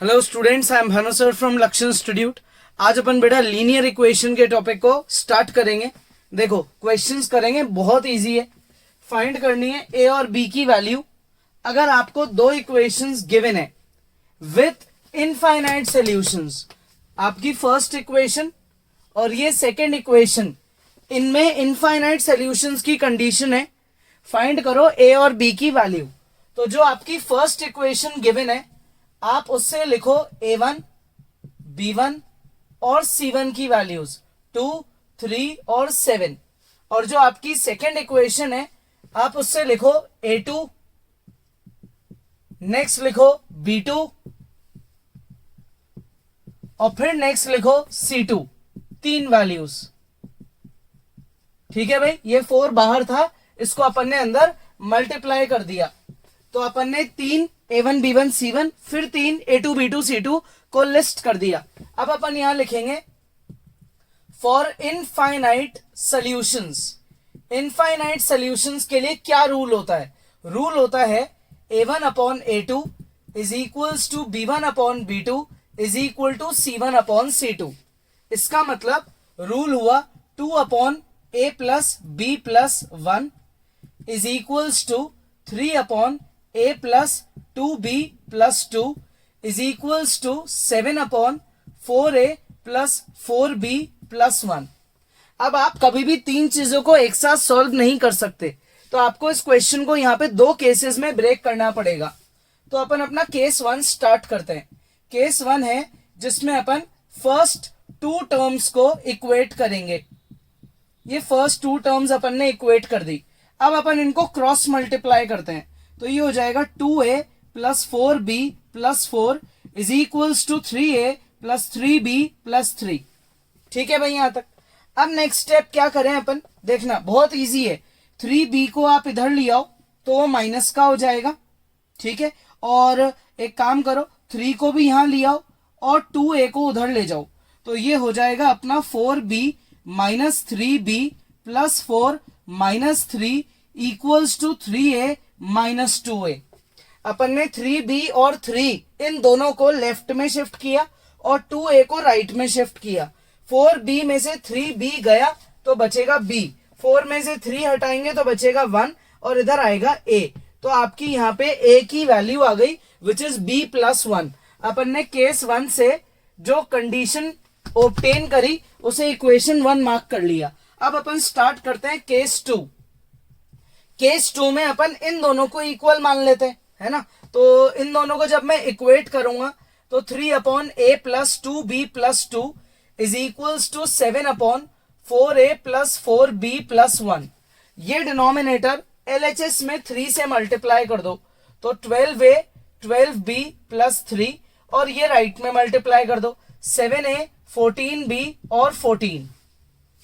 Hello students, I am Bhanu sir from लक्ष्य institute. आज अपन बेटा लीनियर इक्वेशन के टॉपिक को स्टार्ट करेंगे। देखो क्वेश्चंस करेंगे, बहुत इजी है। फाइंड करनी है ए और बी की वैल्यू। अगर आपको दो इक्वेशंस गिवन है विथ इनफाइनाइट सॉल्यूशंस, आपकी फर्स्ट इक्वेशन और ये सेकंड इक्वेशन, इनमें इनफाइनाइट सॉल्यूशंस की कंडीशन है। फाइंड करो ए और बी की वैल्यू। तो जो आपकी फर्स्ट इक्वेशन गिवन है, आप उससे लिखो a1, b1 और c1 की वैल्यूज 2, 3 और 7। और जो आपकी सेकेंड इक्वेशन है, आप उससे लिखो a2, नेक्स्ट लिखो b2 और फिर नेक्स्ट लिखो c2। तीन वैल्यूज। ठीक है भाई, ये 4 बाहर था, इसको अपन ने अंदर मल्टीप्लाई कर दिया। तो अपन ने तीन a1, b1, c1 फिर तीन a2, b2, c2 को लिस्ट कर दिया। अब अपन यहां लिखेंगे for infinite solutions. Infinite solutions के लिए क्या रूल होता है? रूल होता है a1 upon a2 is equals to b1 upon b2 is equal to c1 upon c2। इसका मतलब रूल हुआ 2 upon a plus b plus 1 is equals to 3 upon a plus 2b plus 2 is equals to 7 upon 4a plus 4b plus 1। अब आप कभी भी तीन चीजों को एक साथ सॉल्व नहीं कर सकते, तो आपको इस क्वेश्चन को यहां पे दो केसेस में ब्रेक करना पड़ेगा। तो अपन अपना केस 1 स्टार्ट करते हैं। केस 1 है जिसमें अपन फर्स्ट टू टर्म्स को इक्वेट करेंगे। ये फर्स्ट टू टर्म्स अपन ने इक्वेट कर दी। अब अपन इनको क्रॉस मल्टीप्लाई करते हैं, तो ये हो जाएगा 2a plus 4b plus 4 is equals to 3a plus 3b plus 3। ठीक है भाई यहां तक। अब नेक्स्ट स्टेप क्या करें अपन, देखना बहुत इजी है। 3b को आप इधर ले आओ तो वो माइनस का हो जाएगा। ठीक है, और एक काम करो 3 को भी यहां ले आओ और 2a को उधर ले जाओ, तो ये हो जाएगा अपना 4b minus 3b plus 4 minus 3 equals to 3a minus 2a। अपन ने 3b और 3 इन दोनों को लेफ्ट में शिफ्ट किया और 2a को राइट में शिफ्ट किया। 4b में से 3b गया तो बचेगा b, 4 में से 3 हटाएंगे तो बचेगा 1 और इधर आएगा a। तो आपकी यहाँ पे a की वैल्यू आ गई विच इज b प्लस 1। अपन ने केस 1 से जो कंडीशन ऑब्टेन करी उसे इक्वेशन 1 मार्क कर लिया। अब अपन स्टार्ट करते हैं केस 2। केस 2 में अपन इन दोनों को इक्वल मान लेते हैं, है ना। तो इन दोनों को जब मैं इक्वेट करूंगा तो 3 upon a plus 2b plus 2 is equals to 7 upon 4a plus 4b plus 1। ये डिनोमिनेटर LHS में 3 से मल्टीप्लाई कर दो तो 12a 12b प्लस 3 और ये राइट में मल्टीप्लाई कर दो 7a 14b और 14।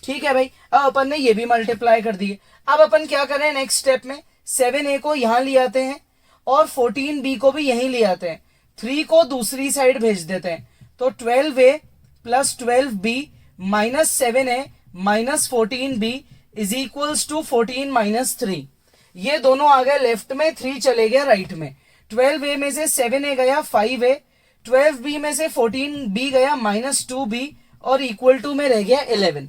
ठीक है भाई, अब अपन ने ये भी मल्टीप्लाई कर दिए। अब अपन क्या करें नेक्स्ट स्टेप में, 7a को यहां ले आते हैं और 14b को भी यहीं ले आते हैं। 3 को दूसरी साइड भेज देते हैं, तो 12a plus 12b minus 7a minus 14b is equals to 14 minus 3। ये दोनों आ गए लेफ्ट में, 3 चले गया राइट में। 12a में से 7a गया 5a, 12b में से 14b गया माइनस 2b और इक्वल टू में रह गया 11।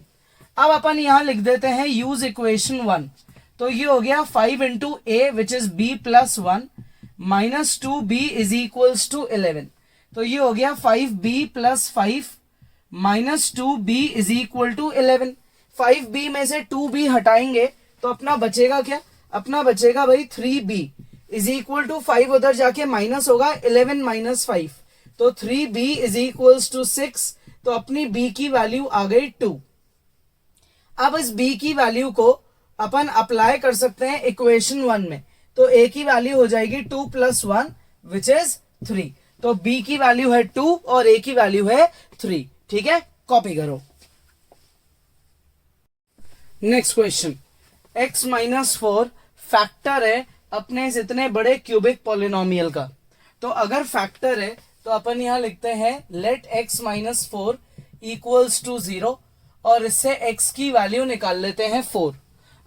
अब अपन यहां लिख देते हैं यूज इक्वेशन 1। तो ये हो गया 5 into a which is b plus 1 minus 2b is equals to 11। तो ये हो गया 5b plus 5 minus 2b is equal to 11। 5b में से 2b हटाएंगे तो अपना बचेगा क्या, अपना बचेगा भाई 3b इज इक्वल टू 5 उधर जाके माइनस होगा 11 माइनस 5, तो 3b इज इक्वल्स टू 6। तो अपनी b की वैल्यू आ गई 2। अब इस b की वैल्यू को अपन अप्लाई कर सकते हैं इक्वेशन 1 में, तो a की वैल्यू हो जाएगी 2 प्लस 1 विच इज 3। तो b की वैल्यू है 2 और a की वैल्यू है 3। ठीक है, कॉपी करो। Next question, x minus 4 factor है अपने इस इतने बड़े क्यूबिक पॉलिनोमियल का। तो अगर फैक्टर है तो अपन यहां लिखते हैं let x minus 4 equals to 0 और इससे x की वैल्यू निकाल लेते हैं 4।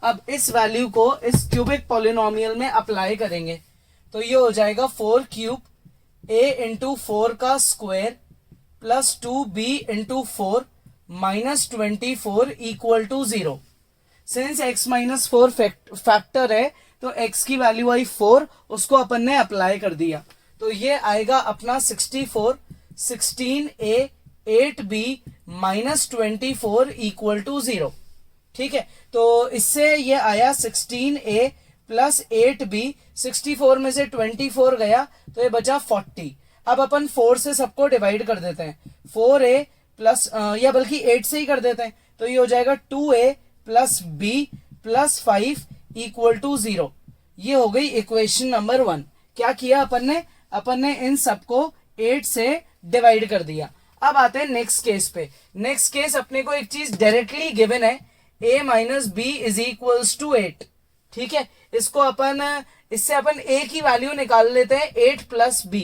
अब इस वैल्यू को इस क्यूबिक पॉलिनोमियल में अप्लाई करेंगे तो ये हो जाएगा 4 क्यूब a इंटू 4 का square plus 2b into 4 minus 24 equal to 0। Since x minus 4 factor है तो x की वैल्यू आई 4, उसको अपन ने अप्लाई कर दिया, तो ये आएगा अपना 64, 16a 8b minus 24 equal to 0। ठीक है, तो इससे ये आया 16a प्लस 8b, 64 में से 24 गया तो ये बचा 40। अब अपन 4 से सबको डिवाइड कर देते हैं, 4a प्लस या बल्कि 8 से ही कर देते हैं, तो ये हो जाएगा 2a plus b plus 5 equal to 0। ये हो गई इक्वेशन नंबर 1। क्या किया अपन ने इन सबको 8 से डिवाइड कर दिया। अब आते हैं नेक्स्ट केस पे। नेक्स्ट केस अपने को एक चीज डायरेक्टली गिवन है, a minus b is equals to 8। ठीक है, इससे अपन a की वैल्यू निकाल लेते हैं 8 प्लस b,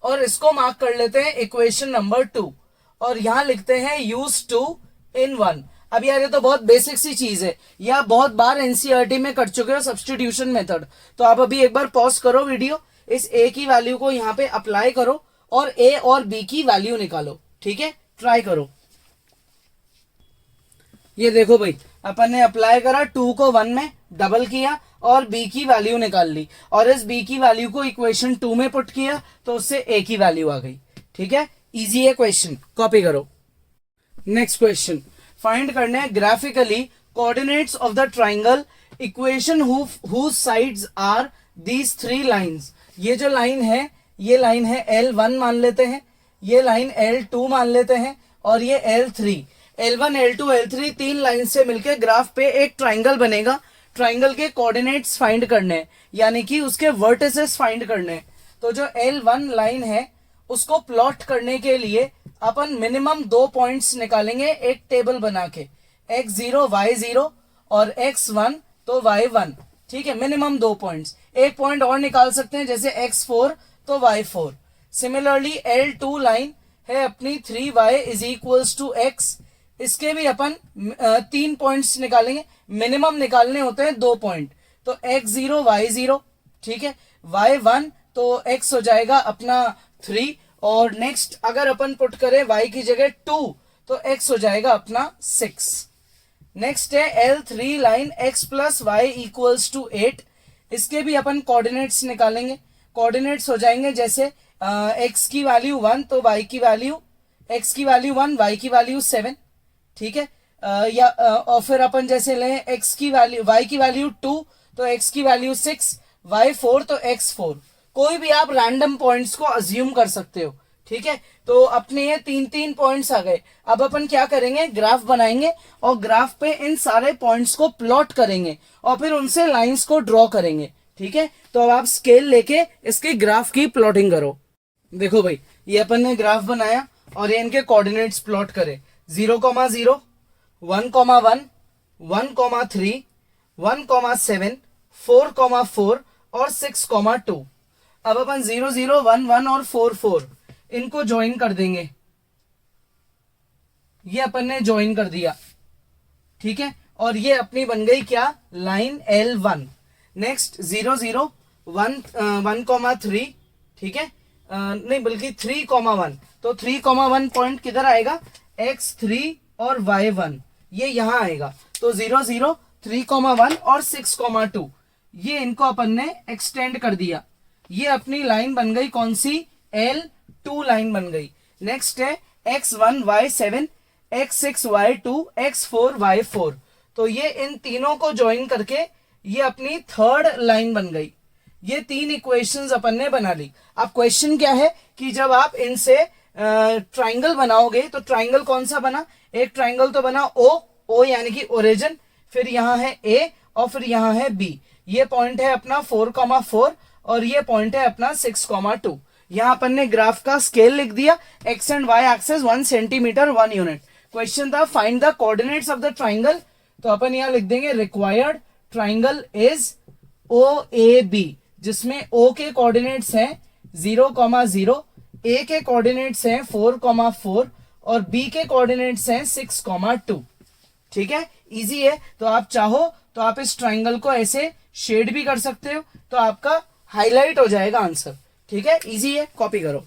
और इसको मार्क कर लेते हैं इक्वेशन नंबर 2, और यहां लिखते हैं यूज 2 इन 1। अब यार ये तो बहुत बेसिक सी चीज है, या बहुत बार एनसीईआरटी में कर चुके हो सब्स्टिट्यूशन मेथड, तो आप अभी एक बार पॉज करो वीडियो, इस a की वैल्यू को यहाँ पे अप्लाई करो और a और b की वैल्यू निकालो। ठीक है, ट्राई करो। ये देखो भाई, अपन ने अप्लाई करा, 2 को 1 में डबल किया और b की वैल्यू निकाल ली, और इस b की वैल्यू को इक्वेशन 2 में पुट किया तो उससे a की वैल्यू आ गई। ठीक है, इजी है क्वेश्चन, कॉपी करो। नेक्स्ट क्वेश्चन, फाइंड करने हैं graphically coordinates of the triangle equation whose sides are these 3 lines. ये जो लाइन है, ये लाइन है L1 मान लेते हैं, ये लाइन L2 मान लेते हैं, और ये L3। L1 L2 L3 3 line से मिलकर ग्राफ पे एक ट्राइंगल बनेगा। ट्राइंगल के कोऑर्डिनेट्स फाइंड करने हैं, यानी कि उसके वर्टिसेस फाइंड करने हैं। तो जो L1 लाइन है उसको प्लॉट करने के लिए अपन मिनिमम 2 पॉइंट्स निकालेंगे एक टेबल बना के, x0 y0 और x1 तो y1। ठीक है, मिनिमम 2 पॉइंट्स, एक पॉइंट और निकाल सकते हैं जैसे x4 तो y4। सिमिलरली L2 लाइन है अपनी 3y is equals to x, इसके भी अपन 3 पॉइंट्स निकालेंगे, मिनिमम निकालने होते हैं 2 पॉइंट, तो x0 y0। ठीक है, y1 तो x हो जाएगा अपना 3, और नेक्स्ट अगर अपन पुट करें y की जगह 2 तो x हो जाएगा अपना 6। नेक्स्ट है L3 line x plus y equals to 8, इसके भी अपन कोऑर्डिनेट्स निकालेंगे। कोऑर्डिनेट्स हो जाएंगे जैसे x की वैल्यू 1 तो y की वैल्यू, x की वैल्यू 1 y की वैल्यू 7। ठीक है, और फिर अपन जैसे लें x की वैल्यू y की वैल्यू 2 तो x की वैल्यू 6, y 4 तो x 4। कोई भी आप रैंडम पॉइंट्स को अज्यूम कर सकते हो। ठीक है, तो अपने ये 3 पॉइंट्स आ गए। अब अपन क्या करेंगे, ग्राफ बनाएंगे और ग्राफ पे इन सारे पॉइंट्स को प्लॉट करेंगे और फिर उनसे लाइंस को ड्रॉ करेंगे। ठीक है, तो अब आप स्केल लेके इसके ग्राफ की प्लॉटिंग करो। देखो भाई, ये अपन ने ग्राफ बनाया और ये इनके कोऑर्डिनेट्स प्लॉट करे, 0,0 1,1 1,3 1,7 4,4 और 6,2। अब अपन 0 0 1 1 और 4 4 इनको ज्वाइन कर देंगे, ये अपन ने ज्वाइन कर दिया। ठीक है, और ये अपनी बन गई क्या, लाइन L1। नेक्स्ट 0 0 1 1,3। ठीक है, नहीं बल्कि 3,1, तो 3,1 पॉइंट किधर आएगा, x3 और y1, ये यहां आएगा। तो 0 0 3,1 और 6,2 ये इनको अपन ने एक्सटेंड कर दिया। ये अपनी लाइन बन गई कौन सी, L2 लाइन बन गई। नेक्स्ट है x1 y7 x6 y2 x4 y4, तो ये इन तीनों को ज्वाइन करके ये अपनी थर्ड लाइन बन गई। ये 3 इक्वेशंस अपन ने बना ली। अब क्वेश्चन क्या है कि जब आप इनसे ट्राइंगल बनाओगे तो ट्राइंगल कौन सा बना, एक ट्राइंगल तो बना O यानी कि ओरिजिन, फिर यहाँ है A और फिर यहाँ है B। ये पॉइंट है अपना 4,4 और ये पॉइंट है अपना 6,2। यहाँ अपन ने ग्राफ का स्केल लिख दिया, x and y axes 1 centimetre 1 unit. Question था find the coordinates of the triangle, तो अपन यहाँ लिख देंगे रिक्वायर्ड ट्राइंगल इज OAB, जिसमें O के कोऑर्डिनेट्स हैं 0,0, A के कोऑर्डिनेट्स हैं 4,4 और B के कोऑर्डिनेट्स हैं 6,2। ठीक है, इजी है। तो आप चाहो तो आप इस ट्राइंगल को ऐसे शेड भी कर सकते हो, तो आपका हाईलाइट हो जाएगा आंसर। ठीक है, इजी है, कॉपी करो।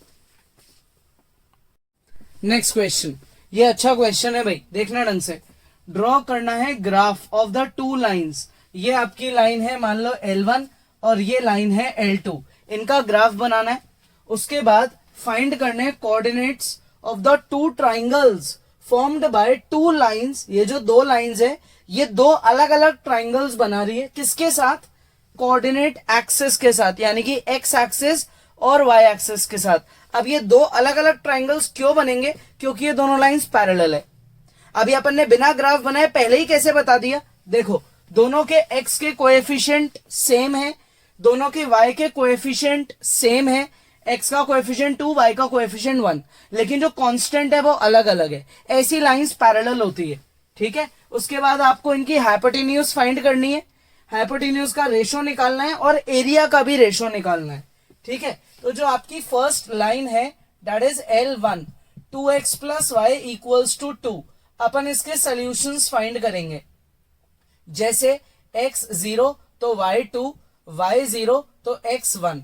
नेक्स्ट क्वेश्चन, ये अच्छा क्वेश्चन है भाई, देखना ढंग से। ड्रॉ करना है graph of the two lines. ये आपकी लाइन है मान लो L1 और ये लाइन है L2, इनका ग्राफ बनाना है। उसके बाद फाइंड करने coordinates of the two triangles formed by two lines. ये जो दो लाइंस है ये दो अलग अलग ट्राइंगल्स बना रही है, किसके साथ? कोऑर्डिनेट एक्सिस के साथ, यानी कि एक्स एक्सिस और वाई एक्सिस के साथ। अब ये दो अलग अलग ट्राइंगल्स क्यों बनेंगे? क्योंकि ये दोनों लाइंस पैरेलल है। अभी अपन ने बिना ग्राफ बनाए पहले ही कैसे बता दिया, देखो दोनों के x के कोएफिशिएंट सेम है, दोनों के y के कोएफिशिएंट सेम है, x का कोएफिशिएंट 2, y का कोएफिशिएंट 1, लेकिन जो कांस्टेंट है वो अलग अलग है। ऐसी लाइंस पैरेलल होती है, ठीक है। उसके बाद आपको इनकी हाइपोटेन्यूज फाइंड करनी है, हाइपोटेन्यूज का रेशो निकालना है और एरिया का भी रेशो निकालना है, ठीक है। तो जो आपकी फर्स्ट लाइन है that is L1, 2x plus y equals to 2, अपन इसके सोल्यूशंस फाइंड करेंगे। जैसे x 0 तो y 2, y 0 तो x 1,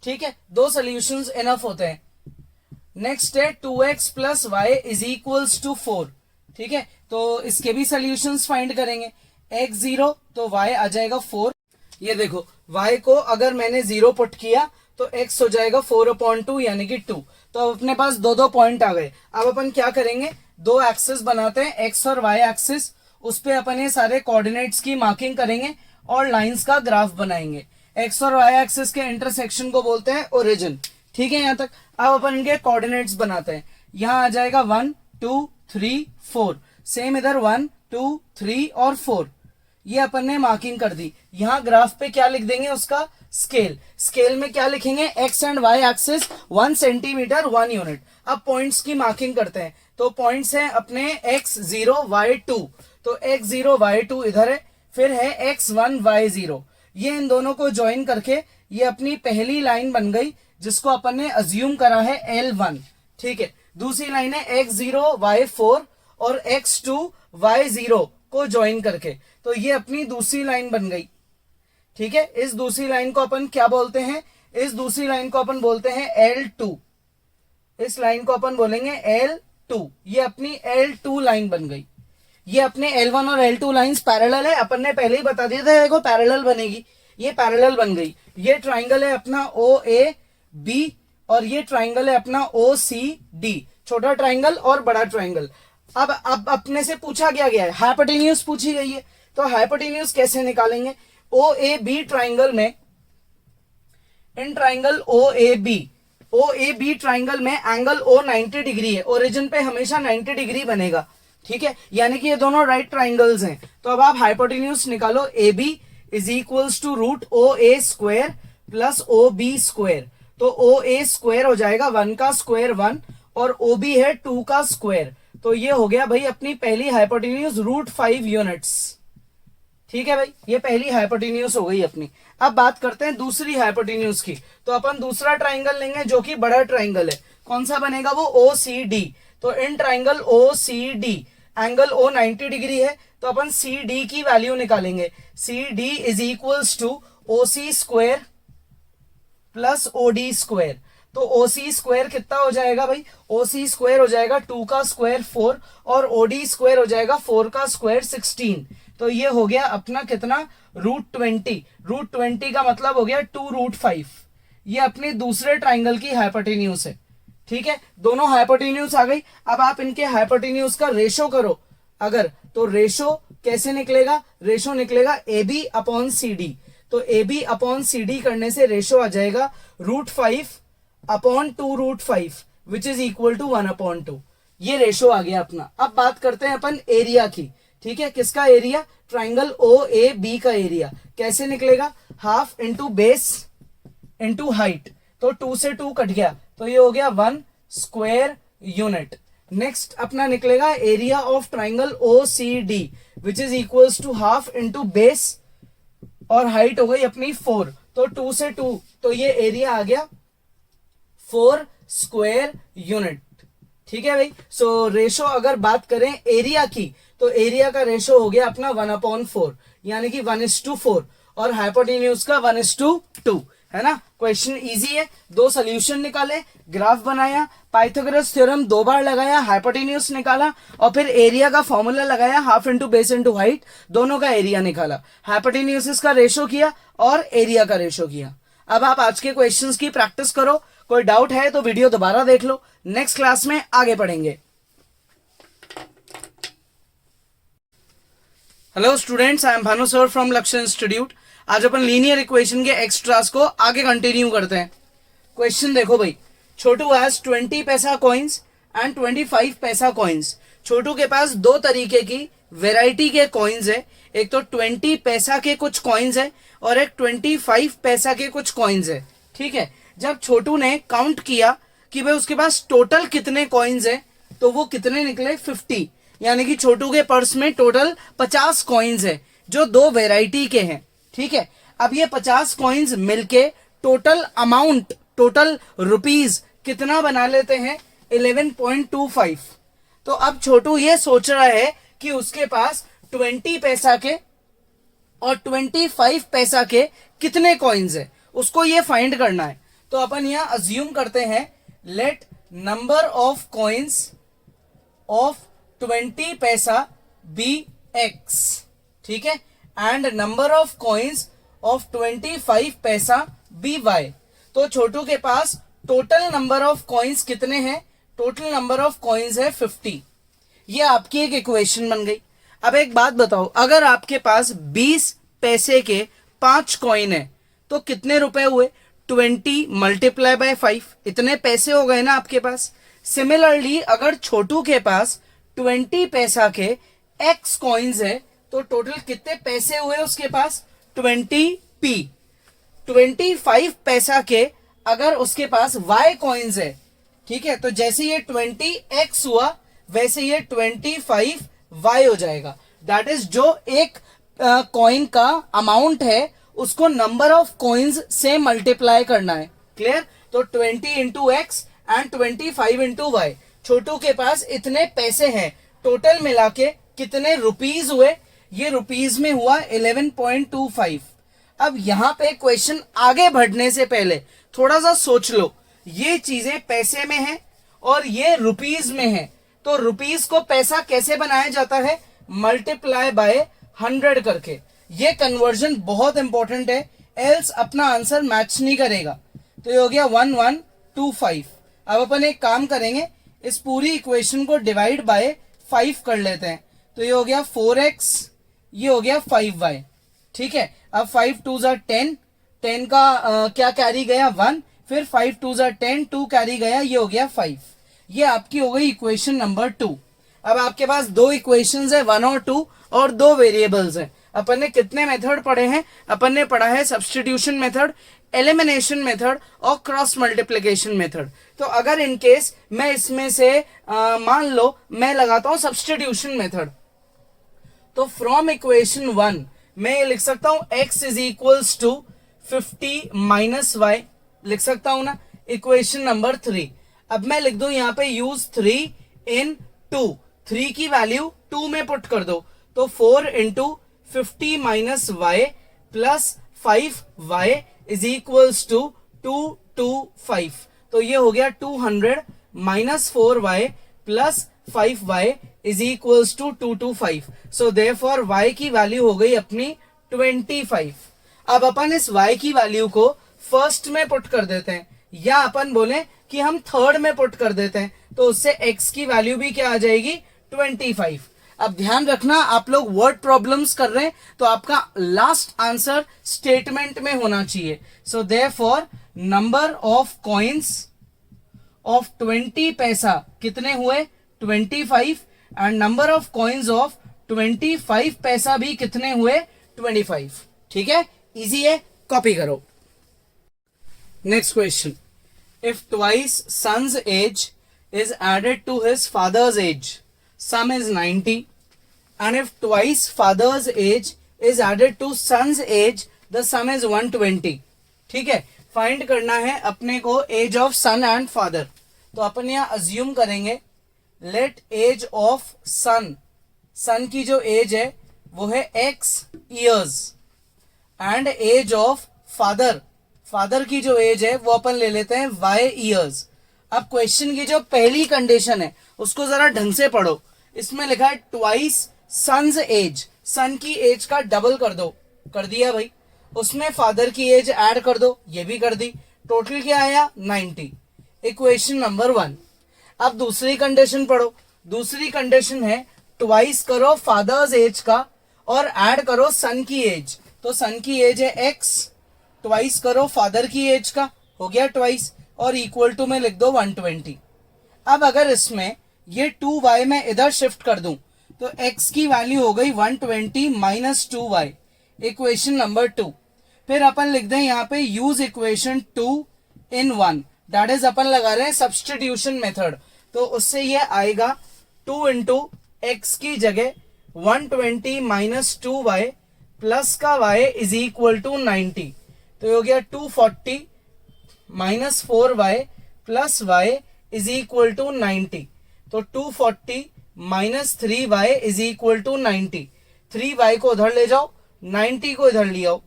ठीक है, दो सोल्यूशंस इनफ होते हैं। नेक्स्ट है 2x plus y is equals to 4, ठीक है, तो इसके भी सोल्यूशंस फाइंड करेंगे। x 0 तो y आ जाएगा 4, ये देखो y को अगर मैंने 0 पुट किया तो x हो जाएगा 4/2 यानी कि 2। तो अब अपने पास दो दो पॉइंट आ गए। अब अपन क्या करेंगे, दो एक्सिस बनाते हैं x और y एक्सिस, उस पे अपन ये सारे कोऑर्डिनेट्स की मार्किंग करेंगे और लाइंस का ग्राफ बनाएंगे। x और y एक्सिस के इंटरसेक्शन को बोलते हैं ओरिजिन, ठीक है यहाँ तक। अब अपन इनके कोऑर्डिनेट्स बनाते हैं। यहाँ आ जाएगा 1 2 3 4, सेम इधर 1 2 3 और 4, ये अपन ने मार्किंग कर दी। यहाँ ग्राफ पे क्या लिख देंगे, उसका स्केल। स्केल में क्या लिखेंगे, x and y axis 1 centimetre 1 unit. अब पॉइंट्स की मार्किंग करते हैं, तो पॉइंट्स हैं अपने x 0 y 2, तो x 0 y 2 इधर है, फिर है x 1 y 0। ये इन दोनों को ज्वाइन करके ये अपनी पहली लाइन बन गई, जिसको अपन ने अज्यूम करा है L1, ठीक है। दूसरी लाइन है x 0 y 4 और x 2 y 0 को ज्वाइन करके, तो ये अपनी दूसरी लाइन बन गई, ठीक है। इस दूसरी लाइन को अपन क्या बोलते हैं, इस दूसरी लाइन को अपन बोलते हैं L2, इस लाइन को अपन बोलेंगे L2। ये अपनी L2 लाइन बन गई। ये अपने L1 और L2 लाइंस पैरेलल है, अपन ने पहले ही बता दिया था देखो पैरेलल बनेगी, ये पैरेलल बन गई। ये ट्राइंगल है अपना OAB और ये ट्राइंगल है अपना OCD, छोटा ट्राइंगल और बड़ा ट्राइंगल। अब अपने से पूछा क्या गया है, हाइपोटेन्यूज पूछी गई है, तो हाइपोटेन्यूज कैसे निकालेंगे। OAB ट्राइंगल में, इन ट्राइंगल OAB ट्राइंगल में एंगल O 90 डिग्री है, ओरिजिन पे हमेशा 90 डिग्री बनेगा, ठीक है, यानी कि ये दोनों राइट ट्राइंगल्स हैं। तो अब आप हाइपोटेन्यूज निकालो, AB is equals to root OA square plus OB square. तो OA स्क्वायर हो जाएगा 1 का स्क्वायर 1 और OB है 2 का स्क्वायर, तो ये हो गया भाई अपनी पहली हाइपोटेन्यूज √5 यूनिट्स, ठीक है भाई, ये पहली हाइपोटेन्यूज हो गई अपनी। अब बात करते हैं दूसरी हाइपोटेन्यूज की, तो अपन दूसरा ट्राइंगल लेंगे जो कि बड़ा ट्राइंगल है। कौन सा बनेगा, वो OCD। तो in triangle OCD angle O 90 degree है, तो अपन CD की वैल्यू निकालेंगे। CD is equals to OC square plus OD square. तो OC स्क्वायर कितना हो जाएगा भाई, OC स्क्वायर हो जाएगा 2 का स्क्वायर 4 और OD स्क्वायर हो जाएगा 4 का स्क्वायर 16। तो ये हो गया अपना कितना, √20। √20 का मतलब हो गया 2√5। ये अपने दूसरे ट्राइंगल की हाइपोटेन्यूज है, ठीक है। दोनों हाइपोटेन्यूज आ गई। अब आप इनके हाइपोटेन्यूज का रेशो करो अगर, तो रेशो कैसे निकलेगा, रेशो निकलेगा AB/CD। तो AB/CD करने से रेशो आ जाएगा √5/2√5 विच इज इक्वल टू 1/2। ये रेशो आ गया अपना। अब बात करते हैं अपन एरिया की, ठीक है। किसका एरिया, ट्राइंगल OAB का एरिया कैसे निकलेगा, half into base into height. तो 2 से 2 कट गया, तो ये हो गया 1 स्क्वायर यूनिट। नेक्स्ट अपना निकलेगा area of triangle OCD which is equals to half into base और हाइट हो गई अपनी 4, तो 2 से 2, तो ये एरिया आ गया 4 स्क्वायर यूनिट, ठीक है भाई। सो रेशो अगर बात करें एरिया की, तो एरिया का रेशो हो गया अपना 1/4 यानी कि 1:4 और हाइपोटेन्यूज का 1:2 है ना। क्वेश्चन इजी है, दो सोल्यूशन निकाले, ग्राफ बनाया, पाइथागोरस थ्योरम 2 बार लगाया, हाइपोटेन्यूज निकाला और फिर एरिया का फॉर्मूला लगाया, half into base into height, दोनों का एरिया निकाला, हाइपोटेन्यूज का रेशो किया और एरिया का रेशो किया। अब आप आज के क्वेश्चंस की प्रैक्टिस करो, कोई डाउट है तो वीडियो दोबारा देख लो, नेक्स्ट क्लास में आगे पढ़ेंगे। Hello students, I am Bhanu sir from लक्ष्य इंस्टीट्यूट। आज अपन लीनियर इक्वेशन के एक्स्ट्रास को आगे कंटिन्यू करते हैं। क्वेश्चन देखो भाई, छोटू हैज 20 पैसा कॉइन्स एंड 25 पैसा कॉइन्स। छोटू के पास दो तरीके की वेराइटी के कॉइन्स है, एक तो 20 पैसा के कुछ कॉइन्स है और एक 25 पैसा के कुछ कॉइन्स है। ठीक है, जब छोटू ने काउंट किया कि भाई उसके पास टोटल कितने कॉइन्स है तो वो कितने निकले 50, यानी कि छोटू के पर्स में टोटल 50 कॉइन्स है जो दो वेराइटी के हैं। ठीक है, अब ये 50 कॉइन्स मिलके टोटल अमाउंट, टोटल रुपीज कितना बना लेते हैं 11.25। तो अब छोटू ये सोच रहा है कि उसके पास 20 पैसा के और 25 पैसा के कितने कॉइन्स है, उसको ये फाइंड करना है। तो अपन यहां अज्यूम करते हैं, let number of coins of 20 पैसा बी x, ठीक है, and number of coins of 25 पैसा बी y। तो छोटू के पास टोटल नंबर ऑफ कॉइन्स कितने हैं, टोटल नंबर ऑफ कॉइन्स है 50। ये आपकी एक इक्वेशन बन गई। अब एक बात बताओ, अगर आपके पास 20 पैसे के 5 कॉइन है तो कितने रुपए हुए, 20 मल्टीप्लाई बाय 5, इतने पैसे हो गए ना आपके पास। सिमिलरली अगर छोटू के पास 20 पैसा के x कॉइन्स है तो टोटल कितने पैसे हुए उसके पास, 20p। 25 पैसा के अगर उसके पास y कॉइन्स है, ठीक है, तो जैसे ये 20x हुआ वैसे ये 25y हो जाएगा। दैट इज जो एक कॉइन का अमाउंट है उसको नंबर ऑफ कॉइन्स से मल्टीप्लाई करना है। क्लियर? तो 20 into X and 25 into Y. Chhotu के पास इतने पैसे हैं, टोटल मिला के कितने रुपीज हुए, ये रुपीज में हुआ 11.25। अब यहां पे क्वेश्चन आगे बढ़ने से पहले थोड़ा सा सोच लो, ये चीजें पैसे में है और ये रुपीज में है, तो रुपीज को पैसा कैसे बनाया जाता है, मल्टीप्लाई बाय 100 करके। ये कन्वर्जन बहुत इंपॉर्टेंट है, एल्स अपना आंसर मैच नहीं करेगा। तो ये हो गया 1125। अब अपन एक काम करेंगे, इस पूरी इक्वेशन को डिवाइड बाय 5 कर लेते हैं। तो ये हो गया 4x, ये हो गया 5y। ठीक है, अब 5 2 ज़ा 10, 10 का क्या कैरी गया 1, फिर 5 2 ज़ा 10, 2 कैरी गया, ये हो गया 5। ये आपकी हो गई इक्वेशन नंबर 2। अब आपके पास दो इक्वेशंस है, 1 और 2, और दो वेरिएबल्स हैं। अपन ने कितने मेथड पढ़े हैं, अपन ने पढ़ा है सब्स्टिट्यूशन मेथड, एलिमिनेशन मेथड और क्रॉस मल्टीप्लिकेशन मेथड। तो अगर इन केस मैं इसमें से मान लो मैं लगाता हूं सब्स्टिट्यूशन मेथड, तो फ्रॉम इक्वेशन 1 मैं ये लिख सकता हूं x is equals to 50 minus y, लिख सकता हूं ना। इक्वेशन नंबर 3, अब मैं लिख दूं यहां पे यूज 3 इन 2, 3 की वैल्यू 2 में पुट कर दो, तो 4 into 50 minus y plus 5y is equals to 225। तो ये हो गया 200 minus 4y plus 5y is equals to 225। So therefore y की वैल्यू हो गई अपनी 25। अब अपन इस y की वैल्यू को फर्स्ट में पुट कर देते हैं, या अपन बोले कि हम थर्ड में पुट कर देते हैं, तो उससे x की वैल्यू भी क्या आ जाएगी 25। अब ध्यान रखना, आप लोग वर्ड प्रॉब्लम्स कर रहे हैं तो आपका लास्ट आंसर स्टेटमेंट में होना चाहिए। So therefore number of coins of 20 पैसा कितने हुए 25, and number of coins of 25 पैसा भी कितने हुए 25। ठीक है, इजी है, कॉपी करो। Next question, if twice son's age is added to his father's age, sum is 90, and if twice father's age is added to son's age, the sum is 120। ठीक है, फाइंड करना है अपने को age of son and father. तो अपन यहां assume करेंगे, let age of son, son की जो एज है वो है x years, and age of father, father की जो एज है वो अपन ले लेते हैं y ईयर्स। अब क्वेश्चन की जो पहली कंडीशन है उसको जरा ढंग से पढ़ो। इसमें लिखा है ट्वाइस सन्स एज, सन की एज का डबल कर दो, कर दिया भाई। उसमें फादर की एज ऐड कर दो, ये भी कर दी। टोटल क्या आया 90। Equation number 1। अब दूसरी कंडीशन पढ़ो। दूसरी कंडीशन है ट्वाइस करो फादर्स एज का और ऐड करो सन की एज। तो सन की एज है x, ट्वाइस करो फादर की एज का, हो गया ट्वाइस, और इक्वल टू में लिख दो 120। अब अगर इसमें ये 2y में इधर शिफ्ट कर दूं तो x की वैल्यू हो गई 120 माइनस 2y, इक्वेशन नंबर 2। फिर अपन लिख दें यहाँ पे use equation 2 in 1, that is अपन लगा रहे हैं सब्सटीट्यूशन मेथड। तो उससे ये आएगा 2 इंटू एक्स की जगह 120 माइनस 2y प्लस का y इज इक्वल टू 90। तो ये हो गया 240 minus 4y plus y is equal to 90। तो 240 minus 3y is equal to 90। 3y को उधर ले जाओ, 90 को इधर ले आओ।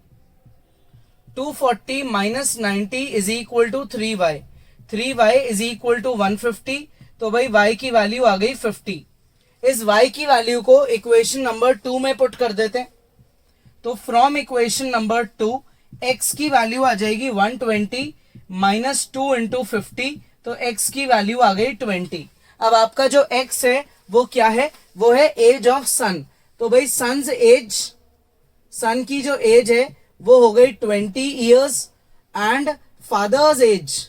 240 minus 90 is equal to 3y, 3y is equal to 150। तो भाई y की वैल्यू आ गई 50। इस y की वैल्यू को इक्वेशन नंबर 2 में पुट कर देते हैं। तो फ्रॉम इक्वेशन नंबर 2 x की वैल्यू आ जाएगी 120 माइनस 2 इंटू 50। तो x की वैल्यू आ गई 20। अब आपका जो x है वो क्या है, वो है एज ऑफ सन। तो भाई सन्स एज, सन की जो एज है वो हो गई 20 years and father's age,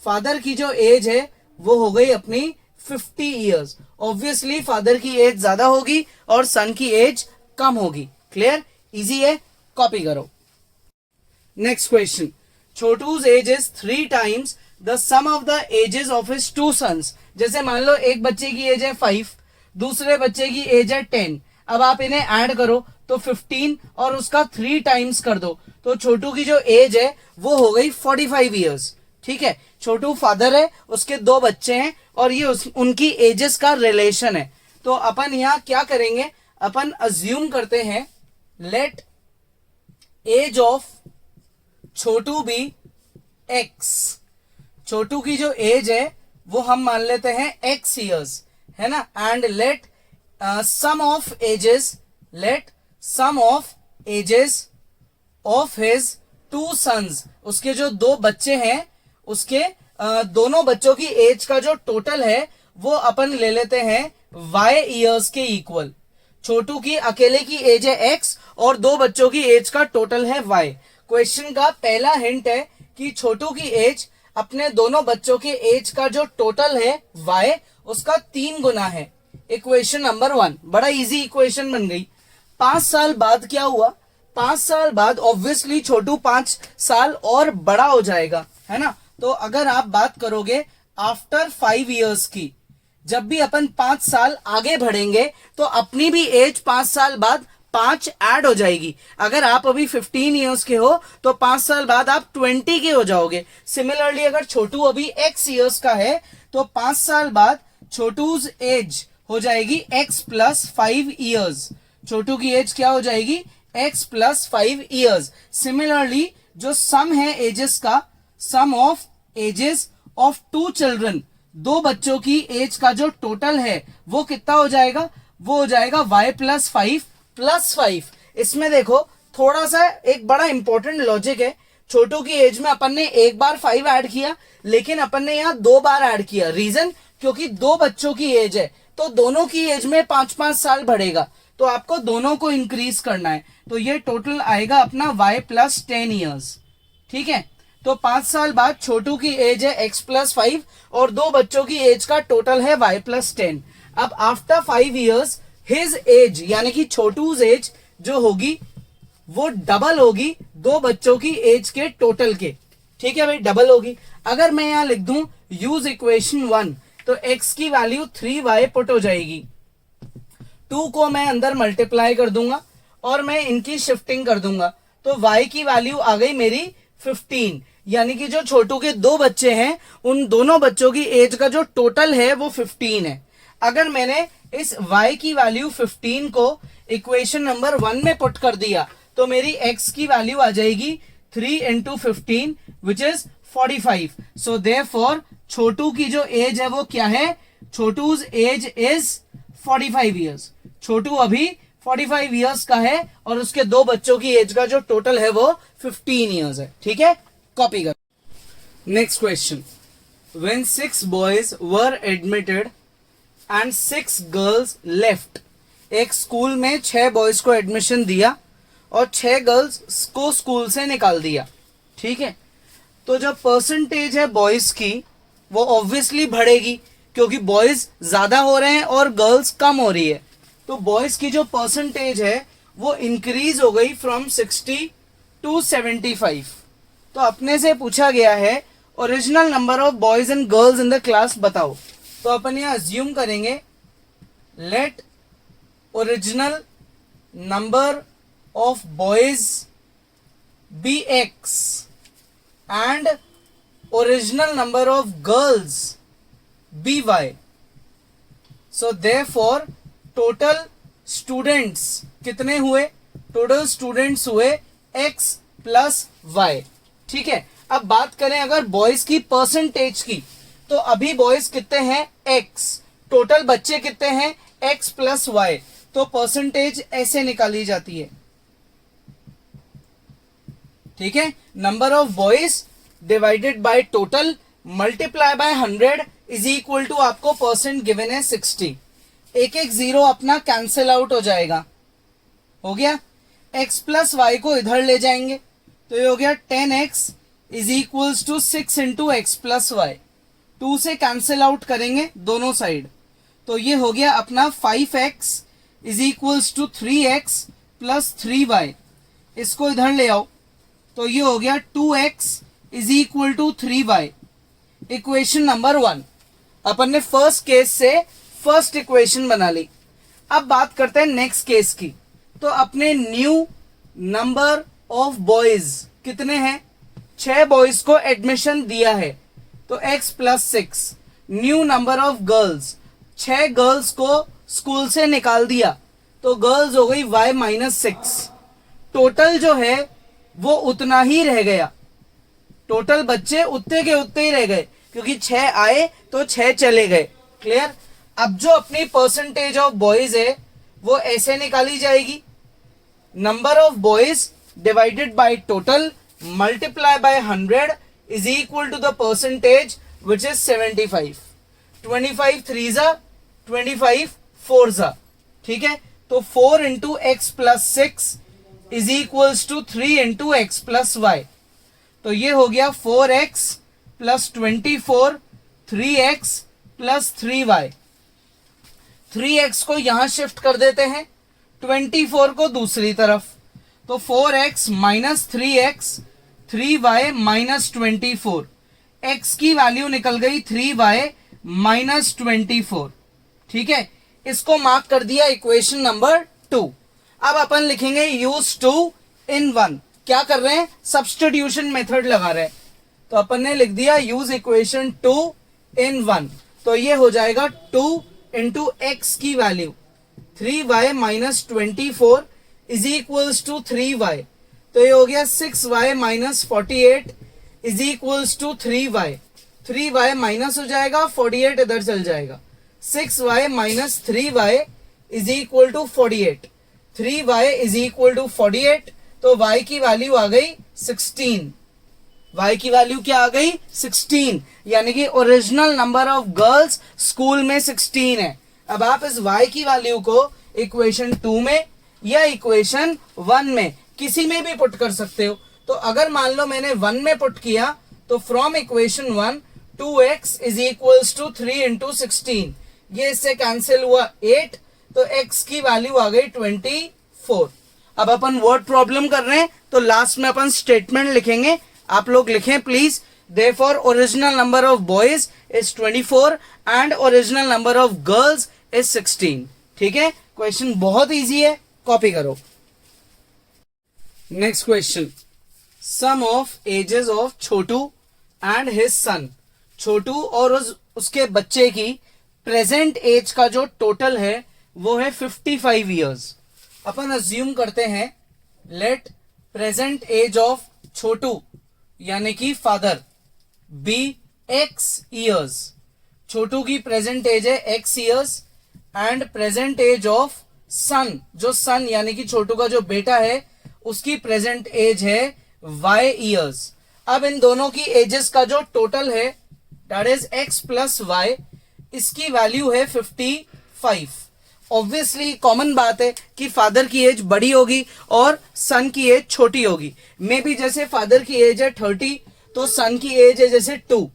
father की जो एज है वो हो गई अपनी 50 ईयर्स। ऑब्वियसली फादर की एज ज्यादा होगी और सन की एज कम होगी। क्लियर, इजी है, कॉपी करो। Next question, Chhotu's age is 3 times the sum of the ages of his 2 sons. जैसे मान लो एक बच्चे की एज है 5, दूसरे बच्चे की एज है 10। अब आप इन्हें ऐड करो तो 15 और उसका 3 टाइम्स कर दो, तो छोटू की जो एज है वो हो गई 45 ईयर्स। ठीक है, छोटू फादर है, उसके 2 बच्चे हैं और ये उनकी एजेस का रिलेशन है। तो अपन यहां क्या करेंगे, अपन अज्यूम करते हैं let age of Chhotu be x। Chhotu की जो एज है वो हम मान लेते हैं x ईयर्स, है ना। And let sum of ages, let sum of ages of his 2 sons, उसके जो 2 बच्चे हैं उसके दोनों बच्चों की एज का जो टोटल है वो अपन ले लेते हैं y ईयर्स के इक्वल। छोटू की अकेले की एज है x और 2 बच्चों की एज का टोटल है y। क्वेश्चन का पहला हिंट है कि छोटू की एज अपने दोनों बच्चों के एज का जो टोटल है y उसका 3 गुना है। इक्वेशन नंबर 1, बड़ा इजी इक्वेशन बन गई। 5 साल बाद क्या हुआ, 5 साल बाद ऑब्वियसली छोटू 5 साल और बड़ा हो जाएगा, है ना। तो अगर आप बात करोगे आफ्टर 5 इयर्स की, जब भी अपन 5 साल आगे बढ़ेंगे तो अपनी भी एज 5 साल बाद 5 ऐड हो जाएगी। अगर आप अभी 15 इयर्स के हो तो 5 साल बाद आप 20 के हो जाओगे। सिमिलरली अगर छोटू अभी x इयर्स का है तो 5 साल बाद छोटूज एज हो जाएगी x प्लस 5 ईयर्स। छोटू की एज क्या हो जाएगी, x प्लस 5 ईयर्स। सिमिलरली जो सम है एजेस का, सम ऑफ एजेस ऑफ 2 चिल्ड्रन, 2 बच्चों की एज का जो टोटल है वो कितना हो जाएगा, वो हो जाएगा y प्लस 5 प्लस 5। इसमें देखो थोड़ा सा एक बड़ा इंपॉर्टेंट लॉजिक है। छोटू की एज में अपन ने एक बार 5 ऐड किया, लेकिन अपन ने यहाँ 2 बार ऐड किया। रीजन, क्योंकि 2 बच्चों की एज है तो दोनों की एज में 5-5 साल बढ़ेगा, तो आपको दोनों को इंक्रीज करना है। तो ये टोटल आएगा अपना y प्लस 10 ईयर्स। ठीक है, तो 5 साल बाद छोटू की एज है x प्लस 5 और 2 बच्चों की एज का टोटल है y प्लस 10। अब आफ्टर 5 इयर्स हिज एज यानी कि छोटूज एज जो होगी वो डबल होगी 2 बच्चों की एज के टोटल के। ठीक है भाई, डबल होगी। अगर मैं यहां लिख दूं यूज इक्वेशन 1 तो x की वैल्यू 3y पुट हो जाएगी। 2 को मैं अंदर मल्टीप्लाई कर दूंगा और मैं इनकी शिफ्टिंग कर दूंगा, तो y की वैल्यू आ गई मेरी 15। यानी कि जो छोटू के 2 बच्चे हैं उन दोनों बच्चों की एज का जो टोटल है वो 15 है। अगर मैंने इस y की वैल्यू 15 को इक्वेशन नंबर 1 में पुट कर दिया तो मेरी x की वैल्यू आ जाएगी 3 into 15 which is 45. So therefore छोटू की जो एज है वो क्या है? छोटूज एज इज 45 years. छोटू अभी 45 years का है और उसके दो बच्चों की एज का जो टोटल है वो 15 years है. ठीक है, कॉपी कर. Next question. When 6 boys were admitted and 6 girls left. एक स्कूल में 6 बॉयज को एडमिशन दिया और 6 गर्ल्स को स्कूल से निकाल दिया. ठीक है, तो जो परसेंटेज है बॉयज की वो ऑब्वियसली बढ़ेगी क्योंकि बॉयज ज्यादा हो रहे हैं और गर्ल्स कम हो रही है. तो बॉयज की जो परसेंटेज है वो इंक्रीज हो गई फ्रॉम 60 to 75. तो अपने से पूछा गया है original number of boys and girls in the class बताओ. तो अपन यहां अज्यूम करेंगे let original number of boys be x and original number of girls be y. So therefore total students कितने हुए? टोटल स्टूडेंट्स हुए x प्लस वाई. ठीक है, अब बात करें अगर बॉयज की परसेंटेज की, तो अभी बॉयज कितने हैं? x. टोटल बच्चे कितने हैं? x plus y. तो परसेंटेज ऐसे निकाली जाती है. ठीक है, number of boys divided by total multiply by 100 is equal to आपको परसेंट गिवन है 60. एक एक जीरो अपना कैंसिल आउट हो जाएगा. हो गया. x प्लस वाई को इधर ले जाएंगे तो ये हो गया 10x is equals to 6 into x plus y. 2 से कैंसिल आउट करेंगे दोनों साइड तो ये हो गया अपना 5x is equals to 3x plus 3y. इसको इधर ले आओ तो ये हो गया 2x is equal to 3y. Equation number 1. अपन ने फर्स्ट केस से फर्स्ट इक्वेशन बना ली. अब बात करते हैं नेक्स्ट केस की. तो अपने न्यू नंबर ऑफ बॉयज कितने हैं? 6 बॉयज को एडमिशन दिया है तो x plus 6. New number of girls, 6 girls को स्कूल से निकाल दिया तो गर्ल्स हो गई y माइनस 6. टोटल जो है वो उतना ही रह गया. टोटल बच्चे उतने के उतने ही रह गए क्योंकि 6 आए तो 6 चले गए. क्लियर. अब जो अपनी परसेंटेज ऑफ बॉयज है वो ऐसे निकाली जाएगी. Number of boys divided by total multiply by 100 is equal to the percentage which is 75. 25 3 जा 25 4 जा. ठीक है, तो 4 into x plus 6 is equals to 3 into x plus y. तो ये हो गया 4x plus 24 3x plus 3y. 3x को यहां शिफ्ट कर देते हैं, 24 को दूसरी तरफ. तो 4x minus 3x 3y minus 24. x की वैल्यू निकल गई 3y माइनस 24. ठीक है, इसको मार्क कर दिया इक्वेशन नंबर 2. अब अपन लिखेंगे यूज 2 in 1. क्या कर रहे हैं? सब्स्टिट्यूशन मेथड लगा रहे हैं. तो अपन ने लिख दिया यूज इक्वेशन 2 in 1. तो ये हो जाएगा 2 इंटू एक्स की value 3y minus 24 is equals to 3y. तो ये हो गया 6y minus 48 is equals to 3y. 3y minus हो जाएगा, 48 इधर चल जाएगा. 6y minus 3y is equal to 48. 3y is equal to 48. तो y की वैल्यू आ गई 16. y की वैल्यू क्या आ गई? 16. यानी कि original number of girls school में 16 है. अब आप इस y की वैल्यू को इक्वेशन 2 में या इक्वेशन 1 में किसी में भी पुट कर सकते हो. तो अगर मान लो मैंने 1 में पुट किया तो from equation 1 2x is equals to 3 into 16. ये इससे कैंसिल हुआ 8. तो x की वैल्यू आ गई 24. अब अपन वर्ड प्रॉब्लम कर रहे हैं तो लास्ट में अपन स्टेटमेंट लिखेंगे. आप लोग लिखें please. Therefore original number of boys is 24 and original number of girls is 16. ठीक है, क्वेश्चन बहुत इजी है, कॉपी करो. Next question. Sum of ages of Chhotu and his son. Chhotu और उसके बच्चे की प्रेजेंट एज का जो टोटल है वो है 55 years. अपन अज्यूम करते हैं let present age of Chhotu यानी कि father, be X years, Chhotu की प्रेजेंट एज है X years and present age of son, जो सन यानी कि छोटू का जो बेटा है उसकी प्रेजेंट एज है वाई ईयर्स। अब इन दोनों की एजेस का जो टोटल है that is x plus y, इसकी वैल्यू है 55। ऑब्वियसली कॉमन बात है कि फादर की एज बड़ी होगी और सन की एज छोटी होगी। मे बी जैसे फादर की एज है 30 तो सन की एज है जैसे 2,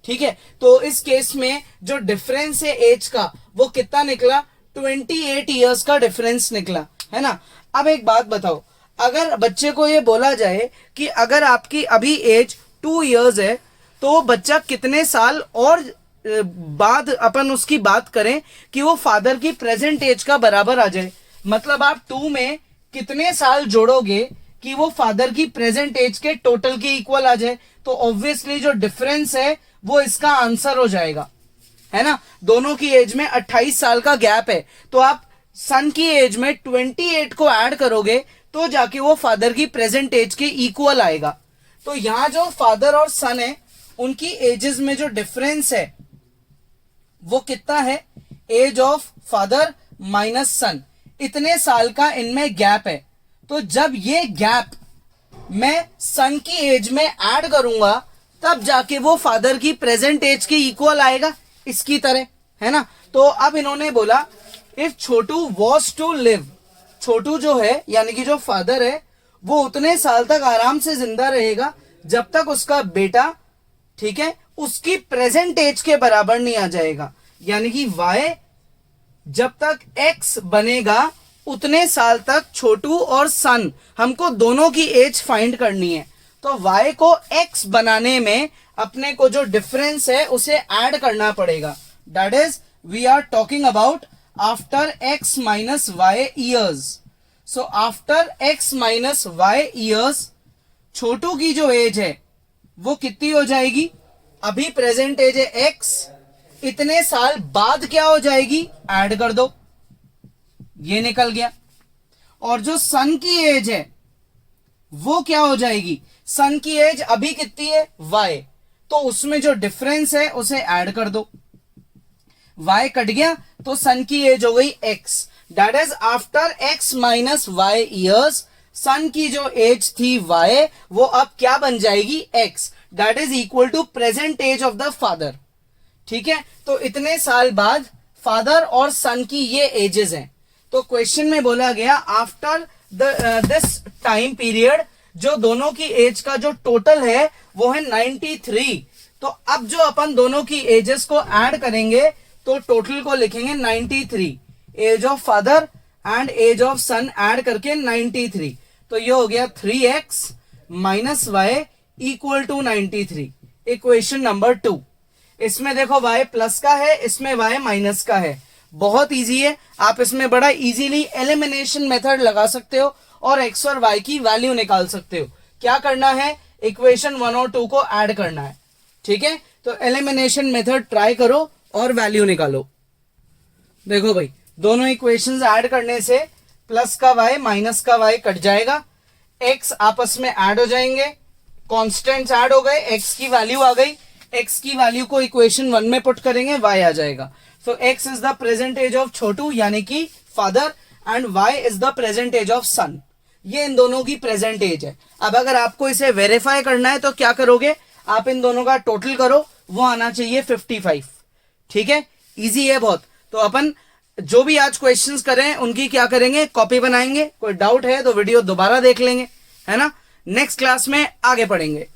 ठीक है। तो इस केस में जो डिफरेंस है एज का वो कितना निकला, 28 ईयर्स का डिफरेंस निकला, है ना। अब एक बात बताओ, अगर बच्चे को ये बोला जाए कि अगर आपकी अभी एज 2 ईयर्स है तो बच्चा कितने साल और बाद अपन उसकी बात करें कि वो फादर की प्रेजेंट एज का बराबर आ जाए, मतलब आप 2 में कितने साल जोड़ोगे कि वो फादर की प्रेजेंट एज के टोटल के इक्वल आ जाए, तो ऑब्वियसली जो डिफरेंस है वो इसका आंसर हो जाएगा, है ना। दोनों की एज में 28 साल का गैप है, तो आप सन की एज में 28 को ऐड करोगे तो जाके वो फादर की प्रेजेंट एज के इक्वल आएगा। तो यहां जो फादर और सन है उनकी एजेस में जो डिफरेंस है वो कितना है, एज ऑफ फादर माइनस सन, इतने साल का इनमें गैप है। तो जब ये गैप मैं सन की एज में ऐड करूंगा तब जाके वो फादर की प्रेजेंट एज के इक्वल आएगा, इसकी तरह, है ना। तो अब इन्होंने बोला if Chhotu was to live, Chhotu जो है यानी कि जो फादर है वो उतने साल तक आराम से जिंदा रहेगा जब तक उसका बेटा, ठीक है, उसकी प्रेजेंट एज के बराबर नहीं आ जाएगा, यानी कि वाई जब तक एक्स बनेगा उतने साल तक छोटू और सन, हमको दोनों की एज फाइंड करनी है। तो y को x बनाने में अपने को जो डिफरेंस है उसे ऐड करना पड़ेगा, that is we are talking about after x minus Y years. So after x minus Y years Chhotu की जो एज है वो कितनी हो जाएगी, अभी प्रेजेंट एज है x, इतने साल बाद क्या हो जाएगी, ऐड कर दो, ये निकल गया। और जो सन की एज है वो क्या हो जाएगी, सन की एज अभी कितनी है y, तो उसमें जो डिफरेंस है उसे ऐड कर दो, y कट गया तो सन की एज हो गई x, that is after x minus Y years son की जो एज थी y वो अब क्या बन जाएगी x, that is equal to present age of the father, ठीक है। तो इतने साल बाद फादर और सन की ये एजेस हैं। तो क्वेश्चन में बोला गया आफ्टर दिस टाइम पीरियड जो दोनों की एज का जो टोटल है वो है 93। तो अब जो अपन दोनों की एजेस को ऐड करेंगे तो टोटल को लिखेंगे 93, age of father and age of son add करके 93। तो ये हो गया 3x minus y equal to 93, equation number 2। इसमें देखो y प्लस का है, इसमें y माइनस का है, बहुत इजी है। आप इसमें बड़ा इजीली एलिमिनेशन मेथड लगा सकते हो और x और y की वैल्यू निकाल सकते हो। क्या करना है, इक्वेशन 1 और 2 को ऐड करना है, ठीक है। तो एलिमिनेशन मेथड ट्राई करो और वैल्यू निकालो। देखो भाई, दोनों इक्वेशंस ऐड करने से प्लस का y माइनस का y कट जाएगा, x आपस में ऐड हो जाएंगे, कॉन्स्टेंट्स ऐड हो गए, x की वैल्यू आ गई, x की वैल्यू को इक्वेशन 1 में पुट करेंगे, y आ जाएगा। So x is the present age of Chhotu यानी कि father and y is the present age of son, ये इन दोनों की प्रेजेंट एज है। अब अगर आपको इसे वेरीफाई करना है तो क्या करोगे, आप इन दोनों का टोटल करो, वो आना चाहिए 55, ठीक है, इजी है बहुत। तो अपन जो भी आज क्वेश्चंस करें उनकी क्या करेंगे, कॉपी बनाएंगे, कोई डाउट है तो वीडियो दोबारा देख लेंगे, है ना। नेक्स्ट क्लास में आगे पढ़ेंगे।